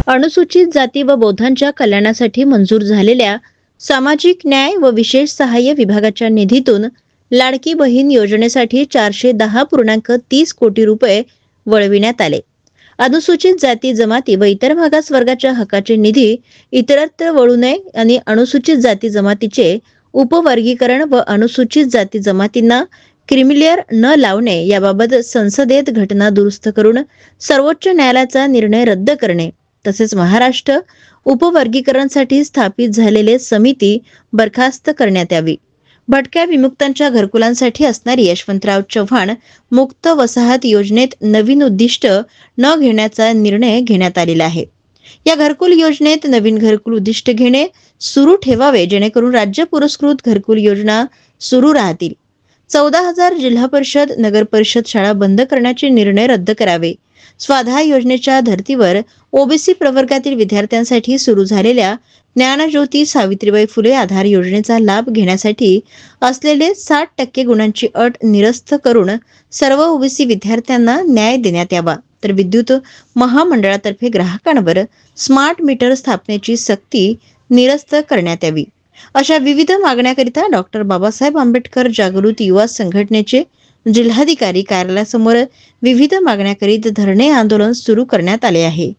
अनुसूचित जाती व बौद्धांच्या कल्याणासाठी मंजूर झालेल्या सामाजिक न्याय व विशेष सहाय्य विभागाच्या निधीतून लाडकी बहीण योजनेसाठी 410.30 कोटी रुपये वळविण्यात आले. अनुसूचित जाती जमाती व इतर मागासवर्गाच्या हक्काचे निधी इतरत्र वळू नये आणि अनुसूचित जाती जमातीचे उपवर्गीकरण व अनुसूचित जाती जमातींना क्रिमिलेअर न लावणे याबाबत संसदेत घटना दुरुस्त करून सर्वोच्च न्यायालयाचा निर्णय रद्द करणे तसेच महाराष्ट्र उपवर्गीकरणसाठी स्थापित झालेले समिती बरखास्त करण्यात यावी. भटक्या विमुक्तांच्या घरकुलांसाठी असणारी यशवंतराव चव्हाण मुक्त वसाहत योजनेत नवीन उद्दिष्ट न घेण्याचा निर्णय घेण्यात आलेला आहे. या घरकुल योजनेत नवीन घरकुल उद्दिष्ट घेणे सुरू ठेवावे जेणेकरून राज्य पुरस्कृत घरकुल योजना सुरू राहतील. 14,000 जिल्हा परिषद नगर परिषद शाळा बंद करण्याचे निर्णय रद्द करावे. स्वाधार योजनेच्या धर्तीवर ओबीसी प्रवर्गातील विद्यार्थ्यांसाठी सुरू झालेल्या ज्ञानज्योती सावित्रीबाई फुले आधार योजनेचा लाभ घेण्यासाठी असलेले 60% गुणांची अट निरस्त करून सर्व ओबीसी विद्यार्थ्यांना न्याय देण्यात यावा. तर विद्युत महामंडळातर्फे ग्राहकांवर स्मार्ट मीटर स्थापनेची सक्ती निरस्त करण्यात यावी. अशा विविध मागण्याकरिता डॉक्टर बाबासाहेब आंबेडकर जागृत युवा संघटनेचे जिल्हाधिकारी कार्यालयासमोर विविध मागण्याकरिता धरणे आंदोलन सुरू करण्यात आले आहे.